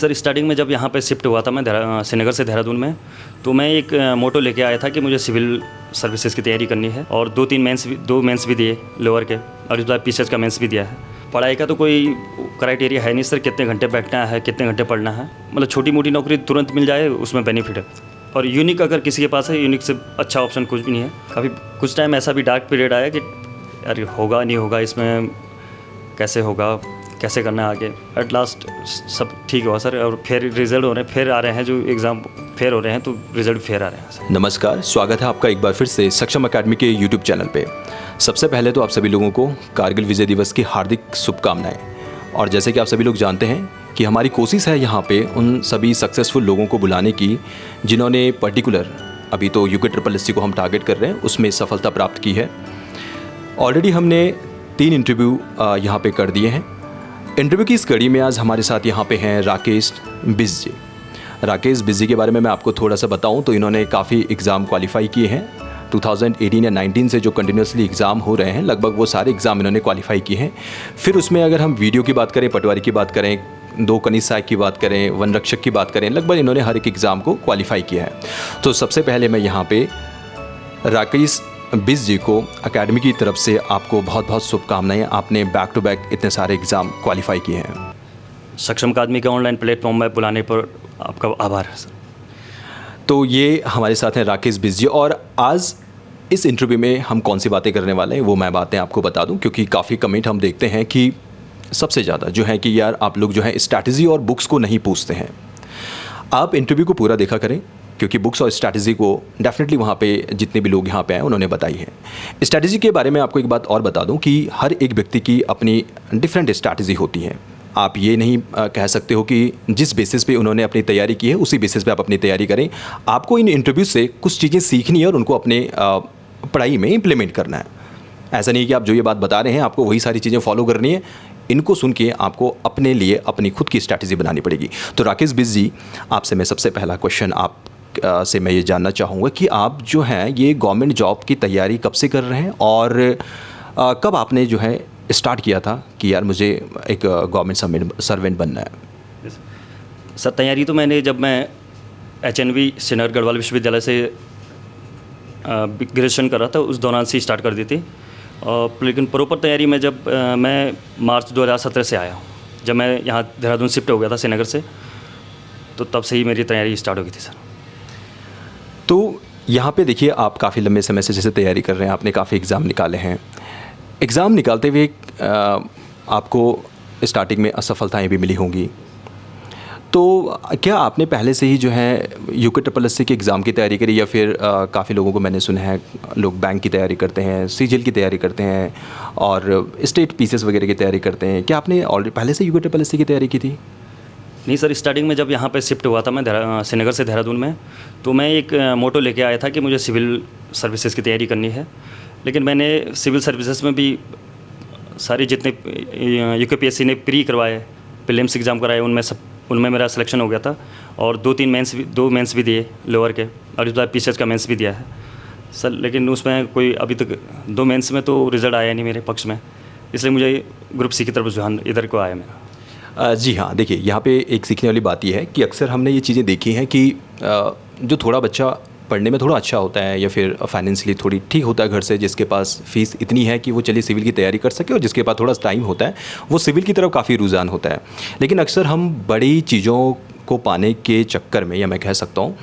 Sir starting में जब यहाँ पे शिफ्ट हुआ था मैं श्रीनगर से देहरादून में, तो मैं एक मोटो लेके आया था कि मुझे सिविल सर्विसेज की तैयारी करनी है और दो मेंस भी दिए लोअर के, और इस बार पीसीएस का मेंस भी दिया है। पढ़ाई का तो कोई क्राइटेरिया है नहीं सर, कितने घंटे बैठना है, कितने घंटे पढ़ना है। मतलब छोटी मोटी नौकरी तुरंत मिल जाए उसमें बेनिफिट है, और यूनिक अगर किसी के पास है, यूनिक से अच्छा ऑप्शन कुछ भी नहीं है। अभी कुछ टाइम ऐसा भी डार्क पीरियड आया कि यार होगा नहीं होगा, इसमें कैसे होगा, कैसे करना है आगे। एट लास्ट सब ठीक हुआ सर, और फिर रिजल्ट हो रहे हैं, फिर आ रहे हैं, जो एग्ज़ाम फेयर हो रहे हैं तो रिजल्ट फेयर आ रहे हैं सर। नमस्कार, स्वागत है आपका एक बार फिर से सक्षम अकेडमी के यूट्यूब चैनल पे। सबसे पहले तो आप सभी लोगों को कारगिल विजय दिवस की हार्दिक शुभकामनाएं। और जैसे कि आप सभी लोग जानते हैं कि हमारी कोशिश है यहाँ पे उन सभी सक्सेसफुल लोगों को बुलाने की जिन्होंने पर्टिकुलर अभी तो UKSSC को हम टारगेट कर रहे हैं, उसमें सफलता प्राप्त की है। ऑलरेडी हमने 3 इंटरव्यू यहाँ पे कर दिए हैं। इंटरव्यू की इस कड़ी में आज हमारे साथ यहाँ पे हैं राकेश बिस जी। राकेश बिस जी के बारे में मैं आपको थोड़ा सा बताऊं तो इन्होंने काफ़ी एग्ज़ाम क्वालिफाई किए हैं। 2018 या 19 से जो कंटिन्यूसली एग्ज़ाम हो रहे हैं, लगभग वो सारे एग्ज़ाम इन्होंने क्वालिफाई किए हैं। फिर उसमें अगर हम वीडियो की बात करें, पटवारी की बात करें, 2 कनीज सहायक की बात करें, वन रक्षक की बात करें, लगभग इन्होंने हर एक एग्ज़ाम को क्वालिफाई किया है। तो सबसे पहले मैं यहाँ पे राकेश बिस जी को अकेडमी की तरफ से आपको बहुत बहुत शुभकामनाएं। आपने बैक टू बैक इतने सारे एग्ज़ाम क्वालिफाई किए हैं। सक्षम अकादमी के ऑनलाइन प्लेटफॉर्म में बुलाने पर आपका आभार है सर। तो ये हमारे साथ हैं राकेश बिस जी, और आज इस इंटरव्यू में हम कौन सी बातें करने वाले हैं वो मैं बातें आपको बता दूं, क्योंकि काफ़ी कमेंट हम देखते हैं कि सबसे ज़्यादा जो है कि यार आप लोग जो है स्ट्रैटेजी और बुक्स को नहीं पूछते हैं। आप इंटरव्यू को पूरा देखा करें, क्योंकि बुक्स और स्ट्रैटेजी को डेफिनेटली वहाँ पे जितने भी लोग यहाँ पे आए उन्होंने बताई है। स्ट्रैटेजी के बारे में आपको एक बात और बता दूं कि हर एक व्यक्ति की अपनी डिफरेंट स्ट्रैटेजी होती है। आप ये नहीं कह सकते हो कि जिस बेसिस पे उन्होंने अपनी तैयारी की है उसी बेसिस पे आप अपनी तैयारी करें। आपको इन इंटरव्यू से कुछ चीज़ें सीखनी है और उनको अपने पढ़ाई में इम्प्लीमेंट करना है। ऐसा नहीं कि आप जो ये बात बता रहे हैं आपको वही सारी चीज़ें फॉलो करनी है। इनको सुन के आपको अपने लिए अपनी खुद की स्ट्रैटेजी बनानी पड़ेगी। तो राकेश बिस जी, आपसे मैं सबसे पहला क्वेश्चन आप से मैं ये जानना चाहूँगा कि आप जो हैं ये गवर्नमेंट जॉब की तैयारी कब से कर रहे हैं, और कब आपने जो है स्टार्ट किया था कि यार मुझे एक गवर्नमेंट सर्वेंट बनना है? सर तैयारी तो मैंने जब मैं HNV श्रीनगर गढ़वाल विश्वविद्यालय से ग्रेजुएशन कर रहा था उस दौरान से स्टार्ट कर दी थी। लेकिन प्रॉपर तैयारी में जब मैं मार्च 2017 से आया हूँ, जब मैं यहाँ देहरादून शिफ्ट हो गया था श्रीनगर से, तो तब से ही मेरी तैयारी स्टार्ट हो गई थी सर। तो यहाँ पे देखिए, आप काफ़ी लंबे समय से जैसे तैयारी कर रहे हैं, आपने काफ़ी एग्ज़ाम निकाले हैं। एग्ज़ाम निकालते हुए आपको स्टार्टिंग में असफलताएं भी मिली होंगी, तो क्या आपने पहले से ही जो है UKSSC के एग्ज़ाम की तैयारी करी, या फिर काफ़ी लोगों को मैंने सुना है लोग बैंक की तैयारी करते हैं, CGL की तैयारी करते हैं और स्टेट पीसीएस वगैरह की तैयारी करते हैं, क्या आपने ऑलरेडी पहले से UKSSC की तैयारी की थी? नहीं सर, स्टार्टिंग में जब यहाँ पे शिफ्ट हुआ था मैं श्रीनगर से देहरादून में, तो मैं एक मोटो लेके आया था कि मुझे सिविल सर्विसेज की तैयारी करनी है। लेकिन मैंने सिविल सर्विसेज में भी सारी जितने UKPSC ने प्री करवाए, प्रीलिम्स एग्ज़ाम कराए, उनमें मेरा सिलेक्शन हो गया था, और दो मेंस भी दिए लोअर के, और इस बार पीसीएस का मेंस भी दिया है सर। लेकिन उसमें कोई अभी तक 2 मेंस में तो रिज़ल्ट आया नहीं मेरे पक्ष में, इसलिए मुझे ग्रुप C की तरफ रुझान इधर को आया मेरा। जी हाँ, देखिए यहाँ पे एक सीखने वाली बात यह है कि अक्सर हमने ये चीज़ें देखी हैं कि जो थोड़ा बच्चा पढ़ने में थोड़ा अच्छा होता है या फिर फाइनेंशियली थोड़ी ठीक होता है घर से, जिसके पास फीस इतनी है कि वो चलिए सिविल की तैयारी कर सके, और जिसके पास थोड़ा टाइम होता है वो सिविल की तरफ काफ़ी रुझान होता है। लेकिन अक्सर हम बड़ी चीज़ों को पाने के चक्कर में, या मैं कह सकता हूँ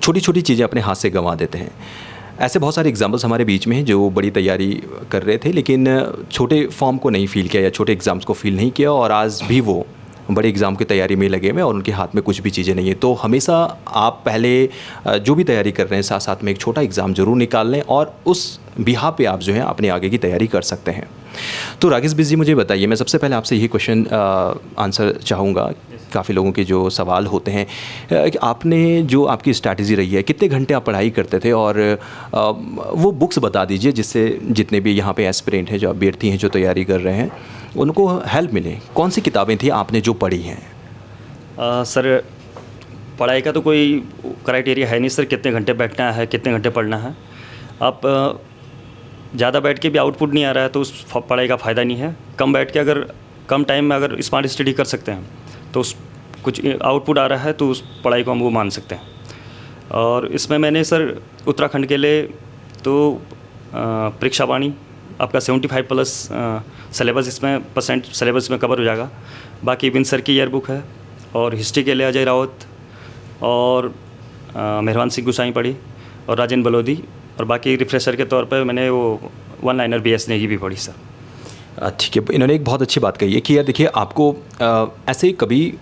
छोटी छोटी चीज़ें अपने हाथ से गंवा देते हैं। ऐसे बहुत सारे एग्जाम्पल्स हमारे बीच में हैं जो बड़ी तैयारी कर रहे थे लेकिन छोटे फॉर्म को नहीं फील किया या छोटे एग्ज़ाम्स को फील नहीं किया, और आज भी वो बड़े एग्ज़ाम की तैयारी में लगे हुए और उनके हाथ में कुछ भी चीज़ें नहीं है। तो हमेशा आप पहले जो भी तैयारी कर रहे हैं साथ साथ में एक छोटा एग्ज़ाम ज़रूर निकाल लें, और उस बिहा पे आप जो है अपने आगे की तैयारी कर सकते हैं। तो राकेश बिस जी, मुझे बताइए, मैं सबसे पहले आपसे यही क्वेश्चन आंसर चाहूँगा। काफ़ी लोगों के जो सवाल होते हैं कि आपने जो आपकी स्ट्रैटेजी रही है, कितने घंटे आप पढ़ाई करते थे, और वो बुक्स बता दीजिए जिससे जितने भी यहाँ पे एस्पिरेंट हैं, जो अभ्यर्थी हैं जो तैयारी कर रहे हैं, उनको हेल्प मिले। कौन सी किताबें थी आपने जो पढ़ी हैं? सर पढ़ाई का तो कोई क्राइटेरिया है नहीं सर, कितने घंटे बैठना है, कितने घंटे पढ़ना है। आप ज़्यादा बैठ के भी आउटपुट नहीं आ रहा है तो उस पढ़ाई का फ़ायदा नहीं है। कम बैठ के अगर कम टाइम में अगर स्मार्ट स्टडी कर सकते हैं तो कुछ आउटपुट आ रहा है तो उस पढ़ाई को हम वो मान सकते हैं। और इसमें मैंने सर उत्तराखंड के लिए तो परीक्षा वाणी आपका 75+ सिलेबस इसमें % सिलेबस में कवर हो जाएगा। बाकी विन सर की ईयर बुक है, और हिस्ट्री के लिए अजय रावत और मेहरबान सिंह गुसाई पढ़ी, और राजेंद्र बलोदी, और बाकी रिफ्रेशर के तौर पर मैंने वो 1 लाइनर BS नेगी भी पढ़ी सर। ठीक है, इन्होंने एक बहुत अच्छी बात कही है कि यार देखिए आपको ऐसे कभी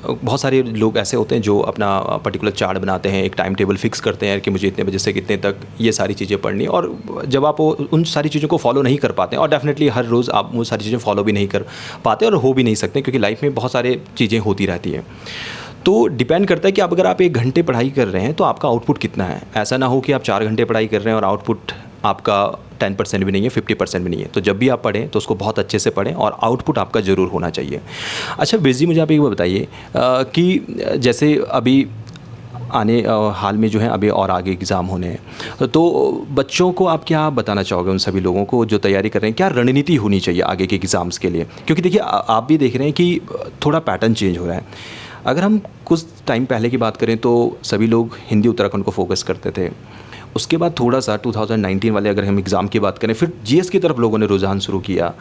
बहुत सारे लोग ऐसे होते हैं जो अपना पर्टिकुलर चार्ट बनाते हैं, एक टाइम टेबल फिक्स करते हैं कि मुझे इतने बजे से कितने तक ये सारी चीज़ें पढ़नी है, और जब आप उन सारी चीज़ों को फॉलो नहीं कर पाते हैं, और डेफिनेटली हर रोज़ आप वो सारी चीज़ें फॉलो भी नहीं कर पाते और हो भी नहीं सकते, क्योंकि लाइफ में बहुत सारी चीज़ें होती रहती हैं। तो डिपेंड करता है कि आप अगर आप 1 घंटे पढ़ाई कर रहे हैं तो आपका आउटपुट कितना है। ऐसा ना हो कि आप 4 घंटे पढ़ाई कर रहे हैं और आउटपुट आपका 10% भी नहीं है, 50% भी नहीं है। तो जब भी आप पढ़ें तो उसको बहुत अच्छे से पढ़ें और आउटपुट आपका ज़रूर होना चाहिए। अच्छा बीर जी, मुझे आप एक बात बताइए कि जैसे अभी आने हाल में जो है अभी और आगे एग्ज़ाम होने हैं, तो बच्चों को आप क्या बताना चाहोगे, उन सभी लोगों को जो तैयारी कर रहे हैं, क्या रणनीति होनी चाहिए आगे के एग्ज़ाम्स के लिए? क्योंकि देखिए आप भी देख रहे हैं कि थोड़ा पैटर्न चेंज हो रहा है। अगर हम कुछ टाइम पहले की बात करें तो सभी लोग हिंदी उत्तराखंड को फोकस करते थे। उसके बाद थोड़ा सा 2019 वाले अगर हम एग्ज़ाम की बात करें, फिर GS की तरफ लोगों ने रुझान शुरू किया।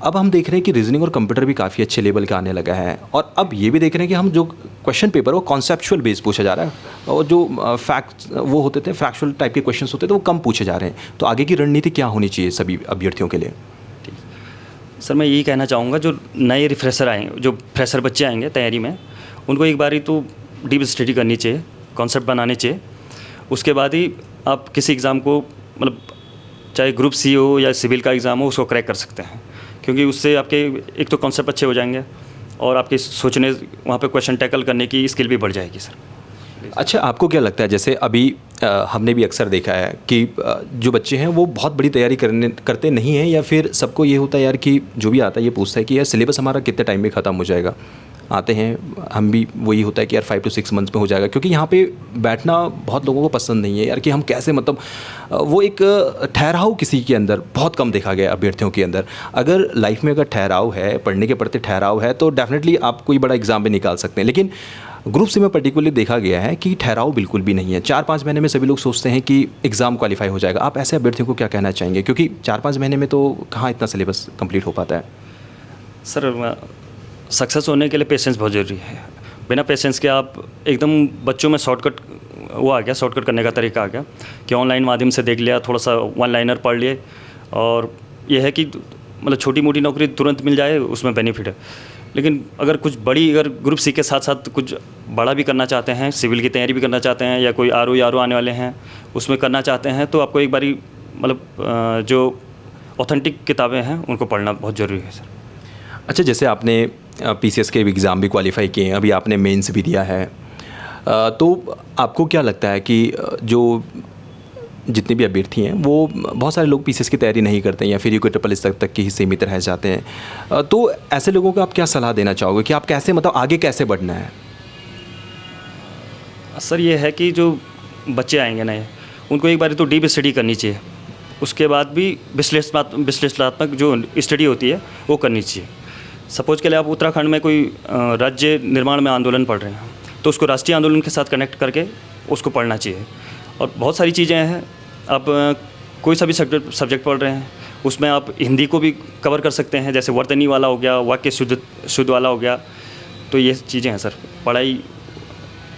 अब हम देख रहे हैं कि रीजनिंग और कंप्यूटर भी काफ़ी अच्छे लेवल का आने लगा है, और अब ये भी देख रहे हैं कि हम जो क्वेश्चन पेपर वो कॉन्सेप्चुअल बेस पूछा जा रहा है, और जो फैक्ट्स वो होते थे, फैक्चुअल टाइप के क्वेश्चन होते थे, वो कम पूछे जा रहे हैं। तो आगे की रणनीति क्या होनी चाहिए सभी अभ्यर्थियों के लिए? सर मैं यही कहना चाहूँगा, जो नए रिफ्रेशर आएंगे, जो फ्रेशर बच्चे आएंगे तैयारी में, उनको एक बारी तो डीप स्टडी करनी चाहिए, कॉन्सेप्ट बनाने चाहिए। उसके बाद ही आप किसी एग्ज़ाम को, मतलब चाहे ग्रुप C हो या सिविल का एग्ज़ाम हो, उसको क्रैक कर सकते हैं, क्योंकि उससे आपके एक तो कॉन्सेप्ट अच्छे हो जाएंगे और आपके सोचने, वहाँ पे क्वेश्चन टैकल करने की स्किल भी बढ़ जाएगी सर। अच्छा, आपको क्या लगता है, जैसे अभी हमने भी अक्सर देखा है कि जो बच्चे हैं वो बहुत बड़ी तैयारी करते नहीं हैं, या फिर सबको ये होता है यार कि जो भी आता है ये पूछता है कि यार सिलेबस हमारा कितने टाइम में ख़त्म हो जाएगा। आते हैं हम भी, वही होता है कि यार 5 to 6 मंथ्स में हो जाएगा, क्योंकि यहाँ पे बैठना बहुत लोगों को पसंद नहीं है यार, कि हम कैसे, मतलब वो एक ठहराव किसी के अंदर बहुत कम देखा गया अभ्यर्थियों के अंदर। अगर लाइफ में अगर ठहराव है, पढ़ने के प्रति ठहराव है, तो डेफिनेटली आप कोई बड़ा एग्जाम भी निकाल सकते हैं। लेकिन ग्रुप C में पर्टिकुलरली देखा गया है कि ठहराव बिल्कुल भी नहीं है। 4-5 महीने में सभी लोग सोचते हैं कि एग्ज़ाम क्वालिफाई हो जाएगा। आप ऐसे अभ्यर्थियों को क्या कहना चाहेंगे, क्योंकि 4-5 महीने में तो कहाँ इतना सिलेबस कंप्लीट हो पाता है? सर सक्सेस होने के लिए पेशेंस बहुत ज़रूरी है। बिना पेशेंस के आप एकदम, बच्चों में शॉर्टकट वो आ गया, शॉर्टकट करने का तरीका आ गया कि ऑनलाइन माध्यम से देख लिया, थोड़ा सा 1 लाइनर पढ़ लिए, और ये है कि मतलब छोटी मोटी नौकरी तुरंत मिल जाए, उसमें बेनिफिट है। लेकिन अगर कुछ बड़ी, अगर ग्रुप C के साथ साथ कुछ बड़ा भी करना चाहते हैं, सिविल की तैयारी भी करना चाहते हैं, या कोई RO आने वाले हैं उसमें करना चाहते हैं, तो आपको एक बारी मतलब जो ऑथेंटिक किताबें हैं उनको पढ़ना बहुत ज़रूरी है सर। अच्छा, जैसे आपने PCS के एग्ज़ाम भी क्वालिफाई किए हैं, अभी आपने मेंस भी दिया है, तो आपको क्या लगता है कि जो जितने भी अभ्यर्थी हैं वो, बहुत सारे लोग PCS की तैयारी नहीं करते हैं या फिर ये कोई ट्रिपल तक की ही सीमित रह जाते हैं, तो ऐसे लोगों को आप क्या सलाह देना चाहोगे कि आप कैसे, मतलब आगे कैसे बढ़ना है? सर ये है कि जो बच्चे आएंगे नए, उनको एक बार तो डीप स्टडी करनी चाहिए, उसके बाद भी विश्लेषणात्मक जो स्टडी होती है वो करनी चाहिए। सपोज के लिए आप उत्तराखंड में कोई राज्य निर्माण में आंदोलन पढ़ रहे हैं, तो उसको राष्ट्रीय आंदोलन के साथ कनेक्ट करके उसको पढ़ना चाहिए। और बहुत सारी चीज़ें हैं, आप कोई सा भी सब्जेक्ट पढ़ रहे हैं, उसमें आप हिंदी को भी कवर कर सकते हैं, जैसे वर्तनी वाला हो गया, वाक्य शुद्ध वाला हो गया। तो ये चीज़ें हैं सर, पढ़ाई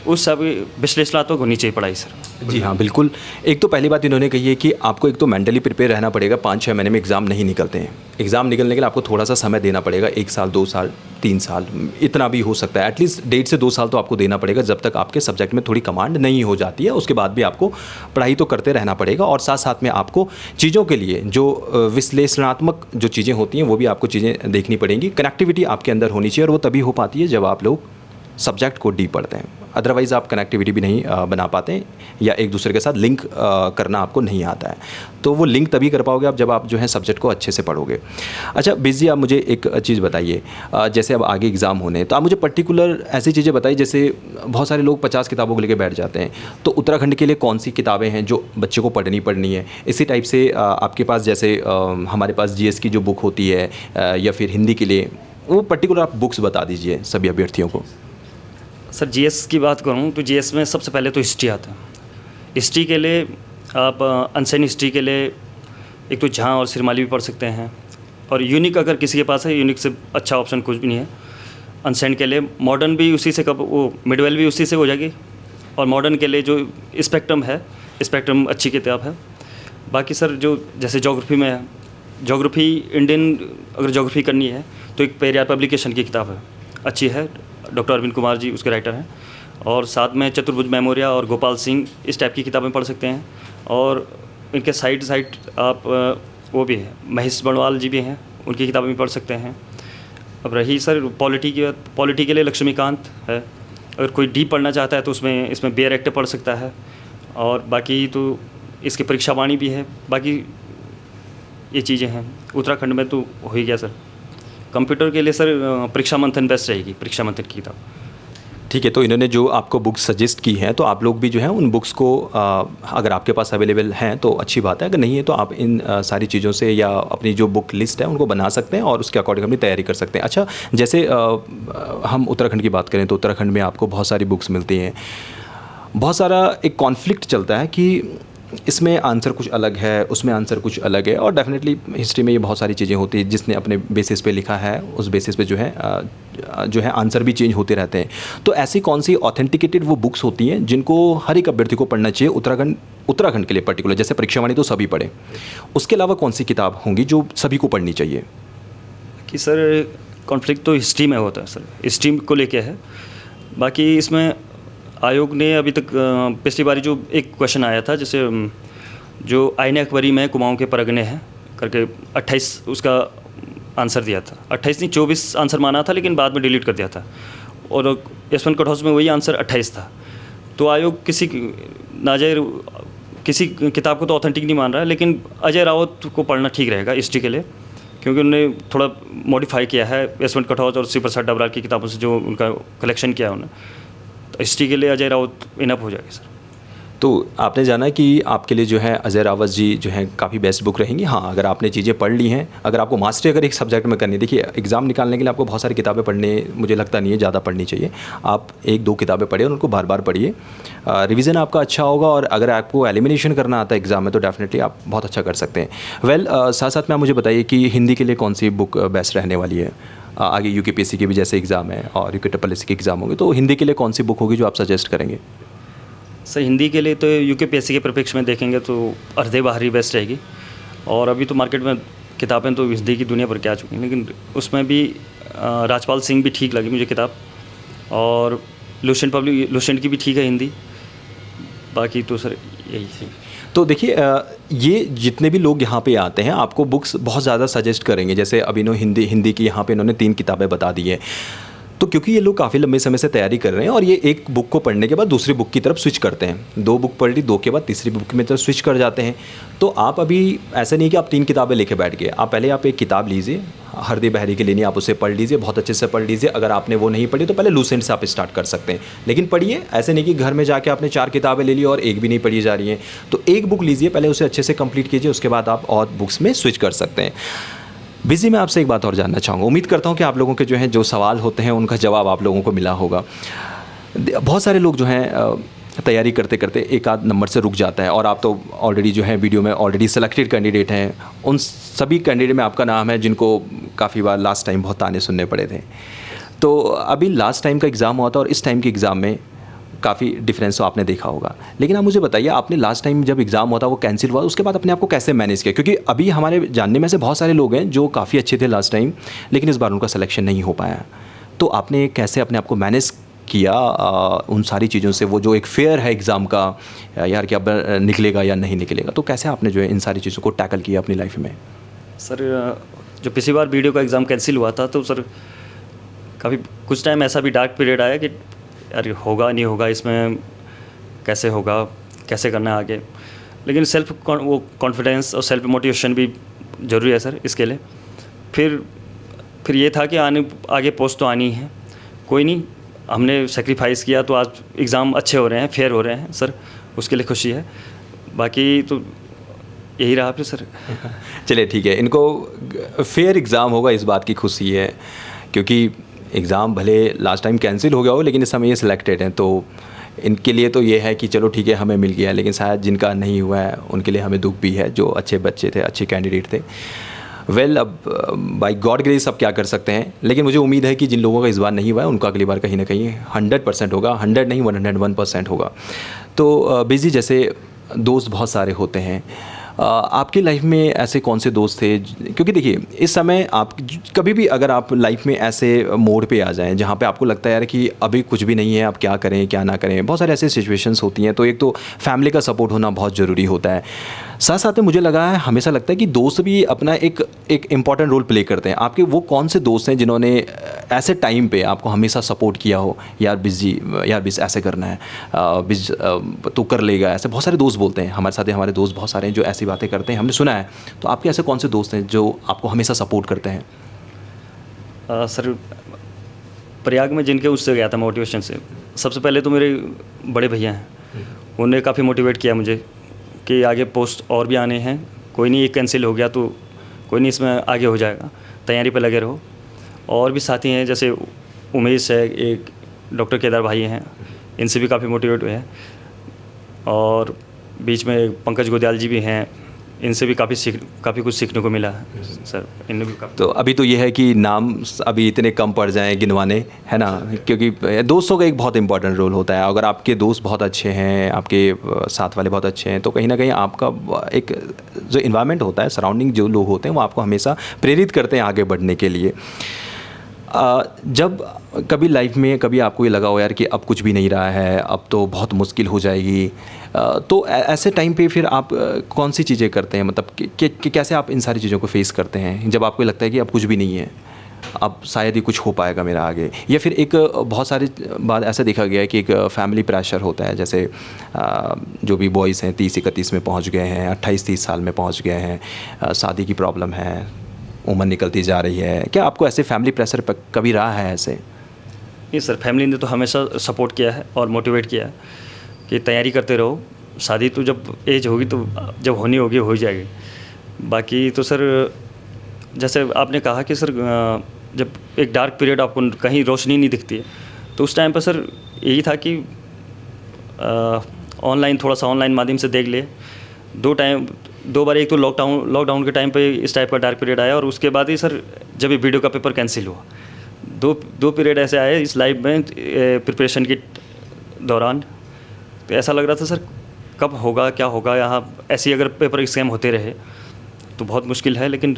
उस सब विश्लेषणात्मक होनी चाहिए पढ़ाई सर। जी हाँ, बिल्कुल। एक तो पहली बात इन्होंने कही है कि आपको एक तो मेंटली प्रिपेयर रहना पड़ेगा। 5-6 महीने में एग्ज़ाम नहीं निकलते हैं। एग्ज़ाम निकलने के लिए आपको थोड़ा सा समय देना पड़ेगा, 1 साल, 2 साल, 3 साल, इतना भी हो सकता है। एटलीस्ट 1.5 से 2 साल तो आपको देना पड़ेगा, जब तक आपके सब्जेक्ट में थोड़ी कमांड नहीं हो जाती है। उसके बाद भी आपको पढ़ाई तो करते रहना पड़ेगा, और साथ साथ में आपको चीज़ों के लिए जो विश्लेषणात्मक जो चीज़ें होती हैं वो भी आपको चीज़ें देखनी पड़ेंगी। कनेक्टिविटी आपके अंदर होनी चाहिए, और वो तभी हो पाती है जब आप लोग सब्जेक्ट को डीप पढ़ते हैं। अदरवाइज़ आप कनेक्टिविटी भी नहीं बना पाते हैं, या एक दूसरे के साथ लिंक करना आपको नहीं आता है। तो वो लिंक तभी कर पाओगे आप जब आप जो है सब्जेक्ट को अच्छे से पढ़ोगे। अच्छा बिजी, आप मुझे एक चीज़ बताइए, जैसे अब आगे एग्ज़ाम होने, तो आप मुझे पर्टिकुलर ऐसी चीज़ें बताइए, जैसे बहुत सारे लोग 50 किताबों को लेकर बैठ जाते हैं, तो उत्तराखंड के लिए कौन सी किताबें हैं जो बच्चे को पढ़नी है? इसी टाइप से आपके पास जैसे हमारे पास GS की जो बुक होती है, या फिर हिंदी के लिए, वो पर्टिकुलर आप बुक्स बता दीजिए सभी अभ्यर्थियों को। सर जीएस की बात करूँ तो जीएस में सबसे पहले तो हिस्ट्री आता है। हिस्ट्री के लिए आप अनसाइन हिस्ट्री के लिए एक तो जहाँ और सिरमाली भी पढ़ सकते हैं, और यूनिक अगर किसी के पास है, यूनिक से अच्छा ऑप्शन कुछ भी नहीं है। अनसाइन के लिए मॉडर्न भी उसी से वो मिडवेल भी उसी से हो जाएगी, और मॉडर्न के लिए जो स्पेक्ट्रम है, स्पेक्ट्रम अच्छी किताब है। बाकी सर जो जैसे जोग्राफ़ी में है, जोग्राफ़ी इंडियन अगर जोग्राफ़ी करनी है तो एक पेरियार पब्लिकेशन की किताब है, अच्छी है, डॉक्टर अरविंद कुमार जी उसके राइटर हैं। और साथ में चतुर्भुज मेमोरिया और गोपाल सिंह, इस टाइप की किताबें पढ़ सकते हैं। और इनके साइड आप वो भी है, महेश बड़वाल जी भी हैं, उनकी किताबें भी पढ़ सकते हैं। अब रही सर पॉलिटी की बात, पॉलिटी के लिए लक्ष्मीकांत है, अगर कोई डीप पढ़ना चाहता है तो इसमें बेयर एक्ट पढ़ सकता है। और बाकी तो इसकी परीक्षा वाणी भी है। बाकी ये चीज़ें हैं। उत्तराखंड में तो हो ही गया सर। कंप्यूटर के लिए सर परीक्षा मंथन बेस्ट रहेगी, परीक्षा मंथन की किताब। ठीक है, तो इन्होंने जो आपको बुक्स सजेस्ट की हैं, तो आप लोग भी जो है उन बुक्स को अगर आपके पास अवेलेबल हैं तो अच्छी बात है, अगर नहीं है तो आप इन सारी चीज़ों से या अपनी जो बुक लिस्ट है उनको बना सकते हैं और उसके अकॉर्डिंग अपनी तैयारी कर सकते हैं। अच्छा, जैसे हम उत्तराखंड की बात करें तो उत्तराखंड में आपको बहुत सारी बुक्स मिलती हैं, बहुत सारा एक कॉन्फ्लिक्ट चलता है कि इसमें आंसर कुछ अलग है, उसमें आंसर कुछ अलग है, और डेफिनेटली हिस्ट्री में ये बहुत सारी चीज़ें होती हैं, जिसने अपने बेसिस पे लिखा है उस बेसिस पे जो है आंसर भी चेंज होते रहते हैं। तो ऐसी कौन सी ऑथेंटिकेटेड वो बुक्स होती हैं जिनको हर एक अभ्यर्थी को पढ़ना चाहिए उत्तराखंड के लिए पर्टिकुलर? जैसे परीक्षा वाणी तो सभी पढ़ें, उसके अलावा कौन सी किताब होंगी जो सभी को पढ़नी चाहिए? कि सर कॉन्फ्लिक्ट तो हिस्ट्री में होता है सर, हिस्ट्री को लेके है। बाकी इसमें आयोग ने अभी तक पिछली बारी जो एक क्वेश्चन आया था, जैसे जो आईने अकबरी में कुमाऊं के परगने हैं करके 28 उसका आंसर दिया था, 28 नहीं 24 आंसर माना था, लेकिन बाद में डिलीट कर दिया था। और यशवंत कट हाउस में वही आंसर 28 था। तो आयोग किसी नाजायज़ किसी किताब को तो ऑथेंटिक नहीं मान रहा है, लेकिन अजय रावत को पढ़ना ठीक रहेगा हिस्ट्री के लिए, क्योंकि उन्होंने थोड़ा मॉडिफाई किया है यशवंत कट हाउस और शिव प्रसाद डबराल की किताबों से, जो उनका कलेक्शन किया है उन्होंने। हिस्ट्री के लिए अजय रावत इनफ हो जाएगी सर। तो आपने जाना कि आपके लिए जो है अजय रावत जी जो हैं काफ़ी बेस्ट बुक रहेंगी। हाँ, अगर आपने चीज़ें पढ़ ली हैं, अगर आपको मास्टरी अगर एक सब्जेक्ट में करनी है, देखिए एग्ज़ाम निकालने के लिए आपको बहुत सारी किताबें पढ़ने, मुझे लगता नहीं है ज़्यादा पढ़नी चाहिए। आप 1-2 किताबें पढ़िए और उनको बार बार पढ़िए, रिवीजन आपका अच्छा होगा। और अगर आपको एलिमिनेशन करना आता है एग्ज़ाम में तो डेफिनेटली आप बहुत अच्छा कर सकते हैं। वेल, साथ साथ में आप मुझे बताइए कि हिंदी के लिए कौन सी बुक बेस्ट रहने वाली है? आगे यूकेपीएससी के भी जैसे एग्ज़ाम है और यूकेपीएससी के एग्ज़ाम होंगे, तो हिंदी के लिए कौन सी बुक होगी जो आप सजेस्ट करेंगे? सर हिंदी के लिए तो यूकेपीएससी के परिप्रेक्ष्य में देखेंगे तो अर्धे बाहरी बेस्ट रहेगी। और अभी तो मार्केट में किताबें तो हिंदी की दुनिया भर के आ चुकी हैं, लेकिन उसमें भी राजपाल सिंह भी ठीक लगी मुझे किताब, और लुसेंट की भी ठीक है हिंदी। बाकी तो सर यही है। तो देखिए, ये जितने भी लोग यहाँ पे आते हैं आपको बुक्स बहुत ज़्यादा सजेस्ट करेंगे। जैसे अभी हिंदी की यहाँ पे इन्होंने 3 किताबें बता दी हैं, तो क्योंकि ये लोग काफ़ी लंबे समय से तैयारी कर रहे हैं और ये एक बुक को पढ़ने के बाद दूसरी बुक की तरफ स्विच करते हैं। 2 बुक पढ़ ली, 2 के बाद तीसरी बुक में तरफ स्विच कर जाते हैं। तो आप अभी ऐसा नहीं कि आप 3 किताबें लेके बैठ गए, आप पहले एक किताब लीजिए, हरदी बहरी की लेनी, आप उसे पढ़ लीजिए, बहुत अच्छे से पढ़ लीजिए। अगर आपने वो नहीं पढ़ी तो पहले लूसेंट से आप स्टार्ट कर सकते हैं, लेकिन पढ़िए। ऐसे नहीं कि घर में जाके आपने 4 किताबें ले ली और एक भी नहीं पढ़ी जा रही हैं। तो एक बुक लीजिए, पहले उसे अच्छे से कंप्लीट कीजिए, उसके बाद आप और बुक्स में स्विच कर सकते हैं। बिजी, मैं आपसे एक बात और जानना चाहूँगा। उम्मीद करता हूँ कि आप लोगों के जो सवाल होते हैं उनका जवाब आप लोगों को मिला होगा। बहुत सारे लोग जो हैं तैयारी करते करते एक आध नंबर से रुक जाता है, और आप तो ऑलरेडी जो है वीडियो में ऑलरेडी सेलेक्टेड कैंडिडेट हैं। उन सभी कैंडिडेट में आपका नाम है जिनको काफ़ी बार लास्ट टाइम बहुत ताने सुनने पड़े थे। तो अभी लास्ट टाइम का एग्ज़ाम हुआ था और इस टाइम के एग्ज़ाम में काफ़ी डिफरेंस तो आपने देखा होगा, लेकिन आप मुझे बताइए, आपने लास्ट टाइम जब एग्ज़ाम हुआ था वो कैंसिल हुआ, उसके बाद अपने आप को कैसे मैनेज किया? क्योंकि अभी हमारे जानने में से बहुत सारे लोग हैं जो काफ़ी अच्छे थे लास्ट टाइम, लेकिन इस बार उनका सिलेक्शन नहीं हो पाया। तो आपने कैसे अपने आप को मैनेज किया उन सारी चीज़ों से? वो जो एक फेयर है एग्ज़ाम का, यार कि अब निकलेगा या नहीं निकलेगा, तो कैसे आपने जो है इन सारी चीज़ों को टैकल किया अपनी लाइफ में? सर जो पिछली बार वीडियो का एग्ज़ाम कैंसिल हुआ था तो सर काफ़ी कुछ टाइम ऐसा भी डार्क पीरियड आया कि यार होगा नहीं होगा, इसमें कैसे होगा, कैसे करना है आगे। लेकिन सेल्फ कॉन्फिडेंस और सेल्फ मोटिवेशन भी ज़रूरी है सर इसके लिए। फिर ये था कि आगे पोस्ट तो आनी है, कोई नहीं, हमने सेक्रीफाइस किया तो आज एग्ज़ाम अच्छे हो रहे हैं, फेयर हो रहे हैं सर, उसके लिए खुशी है। बाकी तो यही रहा फिर सर। चलिए ठीक है, इनको फेयर एग्ज़ाम होगा इस बात की खुशी है, क्योंकि एग्ज़ाम भले लास्ट टाइम कैंसिल हो गया हो लेकिन इस समय ये सिलेक्टेड हैं, तो इनके लिए तो ये है कि चलो ठीक है हमें मिल गया, लेकिन शायद जिनका नहीं हुआ है उनके लिए हमें दुख भी है, जो अच्छे बच्चे थे, अच्छे कैंडिडेट थे। वेल अब बाय गॉड ग्रेस अब क्या कर सकते हैं, लेकिन मुझे उम्मीद है कि जिन लोगों का इस बार नहीं हुआ है उनका अगली बार कहीं ना कहीं 100% होगा, 100 नहीं 101% होगा। तो बिजी जैसे दोस्त बहुत सारे होते हैं, आपकी लाइफ में ऐसे कौन से दोस्त थे? क्योंकि देखिए इस समय आप कभी भी अगर आप लाइफ में ऐसे मोड़ पे आ जाएं जहाँ पे आपको लगता है यार कि अभी कुछ भी नहीं है, आप क्या करें क्या ना करें, बहुत सारे ऐसे सिचुएशंस होती हैं, तो एक तो फैमिली का सपोर्ट होना बहुत ज़रूरी होता है। साथ साथ में मुझे लगा है, हमेशा लगता है कि दोस्त भी अपना एक इम्पॉर्टेंट रोल प्ले करते हैं। आपके वो कौन से दोस्त हैं जिन्होंने ऐसे टाइम पे आपको हमेशा सपोर्ट किया हो, यार बिजी, यार बिज ऐसे करना है, बिज तो कर लेगा, ऐसे बहुत सारे दोस्त बोलते हैं। हमारे साथ हमारे दोस्त बहुत सारे हैं जो ऐसी बातें करते हैं, हमने सुना है। तो आपके ऐसे कौन से दोस्त हैं जो आपको हमेशा सपोर्ट करते हैं? सर प्रयाग में जिनके उससे गया था मोटिवेशन से, सबसे पहले तो मेरे बड़े भैया हैं, उन्होंने काफ़ी मोटिवेट किया मुझे कि आगे पोस्ट और भी आने हैं, कोई नहीं, एक कैंसिल हो गया तो कोई नहीं, इसमें आगे हो जाएगा, तैयारी पर लगे रहो। और भी साथी हैं जैसे उमेश है, एक डॉक्टर केदार भाई हैं, इनसे भी काफ़ी मोटिवेट हुए हैं। और बीच में पंकज गोदयाल जी भी हैं, इनसे भी काफ़ी कुछ सीखने को मिला है सर, इनने भी काफ़ी। तो अभी तो ये है कि नाम अभी इतने कम पड़ जाएं गिनवाने, है ना, क्योंकि दोस्तों का एक बहुत इंपॉर्टेंट रोल होता है। अगर आपके दोस्त बहुत अच्छे हैं, आपके साथ वाले बहुत अच्छे हैं, तो कहीं ना कहीं आपका एक जो इन्वायरमेंट होता है, सराउंडिंग जो लोग होते हैं, वो आपको हमेशा प्रेरित करते हैं आगे बढ़ने के लिए। जब कभी लाइफ में कभी आपको ये लगा हो यार कि अब कुछ भी नहीं रहा है, अब तो बहुत मुश्किल हो जाएगी, तो ऐसे टाइम पे फिर आप कौन सी चीज़ें करते हैं? मतलब कि कैसे आप इन सारी चीज़ों को फेस करते हैं जब आपको लगता है कि अब कुछ भी नहीं है, अब शायद ही कुछ हो पाएगा मेरा आगे? या फिर एक बहुत सारी बात ऐसा देखा गया है कि एक फैमिली प्रेशर होता है, जैसे जो भी बॉयज़ हैं 30-31 में पहुंच गए हैं, 28-30 साल में पहुंच गए हैं, शादी की प्रॉब्लम है, उम्र निकलती जा रही है, क्या आपको ऐसे फैमिली प्रेशर पर कभी रहा है ऐसे? नहीं सर, फैमिली ने तो हमेशा सपोर्ट किया है और मोटिवेट किया है कि तैयारी करते रहो, शादी तो जब एज होगी तो जब होनी होगी हो ही जाएगी। बाकी तो सर जैसे आपने कहा कि सर जब एक डार्क पीरियड आपको कहीं रोशनी नहीं दिखती है, तो उस टाइम पर सर यही था कि ऑनलाइन थोड़ा सा ऑनलाइन माध्यम से देख ले। दो बार, एक तो लॉकडाउन के टाइम पे इस टाइप का डार्क पीरियड आया, और उसके बाद ही सर जब ये वीडियो का पेपर कैंसिल हुआ, दो पीरियड ऐसे आए इस लाइफ में प्रिपरेशन के दौरान। तो ऐसा लग रहा था सर कब होगा क्या होगा, यहाँ ऐसे ही अगर पेपर एग्जाम होते रहे तो बहुत मुश्किल है। लेकिन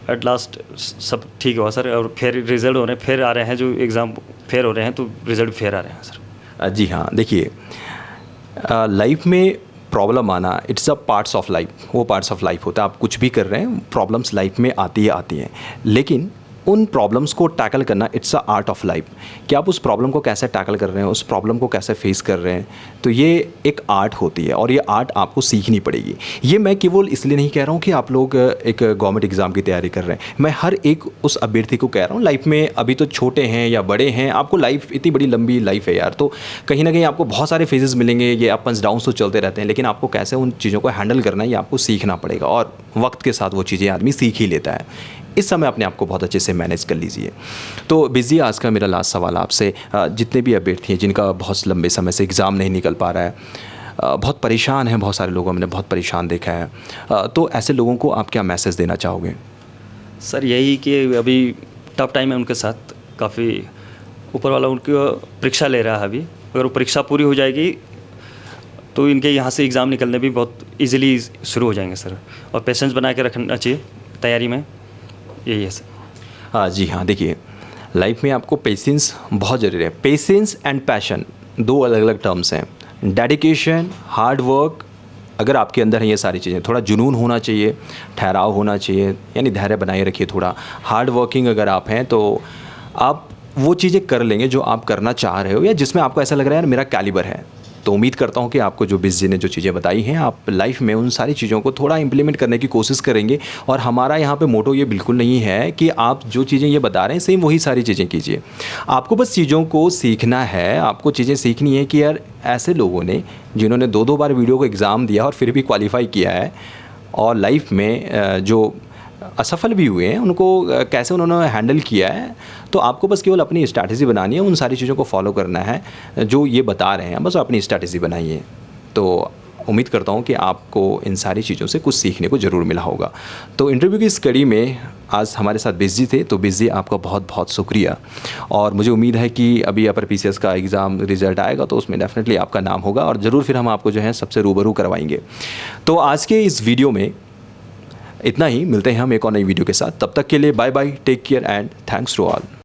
एट लास्ट सब ठीक हुआ सर, और फिर रिज़ल्ट हो रहे हैं, फिर आ रहे हैं, जो एग्ज़ाम फेयर हो रहे हैं तो रिज़ल्ट फेयर आ रहे हैं सर। जी हाँ, देखिए लाइफ में प्रॉब्लम आना it's a parts of life, वो पार्ट्स ऑफ लाइफ होता है। आप कुछ भी कर रहे हैं, प्रॉब्लम्स लाइफ में आती हैं, लेकिन उन प्रॉब्लम्स को टैकल करना it's a art of life. कि आप उस प्रॉब्लम को कैसे टैकल कर रहे हैं, उस प्रॉब्लम को कैसे फेस कर रहे हैं, तो ये एक आर्ट होती है, और ये आर्ट आपको सीखनी पड़ेगी। ये मैं केवल इसलिए नहीं कह रहा हूँ कि आप लोग एक गवर्नमेंट एग्ज़ाम की तैयारी कर रहे हैं, मैं हर एक उस अभ्यर्थी को कह रहा हूँ, लाइफ में अभी तो छोटे हैं या बड़े हैं, आपको लाइफ इतनी बड़ी लंबी लाइफ है यार, तो कहीं ना कहीं आपको बहुत सारे फेजेस मिलेंगे, ये अप्स डाउन्स तो चलते रहते हैं, लेकिन आपको कैसे उन चीज़ों को हैंडल करना है ये आपको सीखना पड़ेगा, और वक्त के साथ वो चीज़ें आदमी सीख ही लेता है। इस समय अपने आप को बहुत अच्छे से मैनेज कर लीजिए। तो बिजी, आज का मेरा लास्ट सवाल आपसे, जितने भी अभ्यर्थी हैं जिनका बहुत लंबे समय से एग्ज़ाम नहीं निकल पा रहा है, बहुत परेशान हैं, बहुत सारे लोगों, मैंने बहुत परेशान देखा है, तो ऐसे लोगों को आप क्या मैसेज देना चाहोगे? सर यही कि अभी टफ टाइम है उनके साथ, काफ़ी ऊपर वाला उनकी परीक्षा ले रहा है अभी, अगर वो परीक्षा पूरी हो जाएगी तो इनके यहाँ से एग्ज़ाम निकलने भी बहुत ईजिली शुरू हो जाएंगे सर, और पेशेंस बना के रखना चाहिए तैयारी में, यही है सर। जी हाँ, देखिए लाइफ में आपको पेशेंस बहुत ज़रूरी है। पेशेंस एंड पैशन दो अलग अलग टर्म्स हैं। डेडिकेशन, हार्ड वर्क, अगर आपके अंदर है ये सारी चीज़ें, थोड़ा जुनून होना चाहिए, ठहराव होना चाहिए, यानी धैर्य बनाए रखिए थोड़ा। हार्ड वर्किंग अगर आप हैं तो आप वो चीज़ें कर लेंगे जो आप करना चाह रहे हो, या जिसमें आपको ऐसा लग रहा है यार मेरा कैलिबर है। तो उम्मीद करता हूँ कि आपको जो बिजी ने जो चीज़ें बताई हैं, आप लाइफ में उन सारी चीज़ों को थोड़ा इंप्लीमेंट करने की कोशिश करेंगे। और हमारा यहाँ पे मोटो ये बिल्कुल नहीं है कि आप जो चीज़ें ये बता रहे हैं सेम वही सारी चीज़ें कीजिए। आपको बस चीज़ों को सीखना है, आपको चीज़ें सीखनी है कि यार ऐसे लोगों ने जिन्होंने 2-2 बार वीडियो को एग्ज़ाम दिया और फिर भी क्वालिफाई किया है, और लाइफ में जो असफल भी हुए हैं उनको कैसे उन्होंने हैंडल किया है, तो आपको बस केवल अपनी स्ट्रैटेजी बनानी है, उन सारी चीज़ों को फॉलो करना है जो ये बता रहे हैं, बस अपनी स्ट्रैटेजी बनाइए। तो उम्मीद करता हूँ कि आपको इन सारी चीज़ों से कुछ सीखने को ज़रूर मिला होगा। तो इंटरव्यू की इस कड़ी में आज हमारे साथ बिज़ी थे, तो बिज़ी आपका बहुत बहुत शुक्रिया। और मुझे उम्मीद है कि अभी अपर पीसीएस का एग्ज़ाम रिज़ल्ट आएगा तो उसमें डेफिनेटली आपका नाम होगा और ज़रूर फिर हम आपको जो है सबसे रूबरू करवाएंगे। तो आज के इस वीडियो में इतना ही, मिलते हैं हम एक और नई वीडियो के साथ। तब तक के लिए bye bye, take care and thanks to all.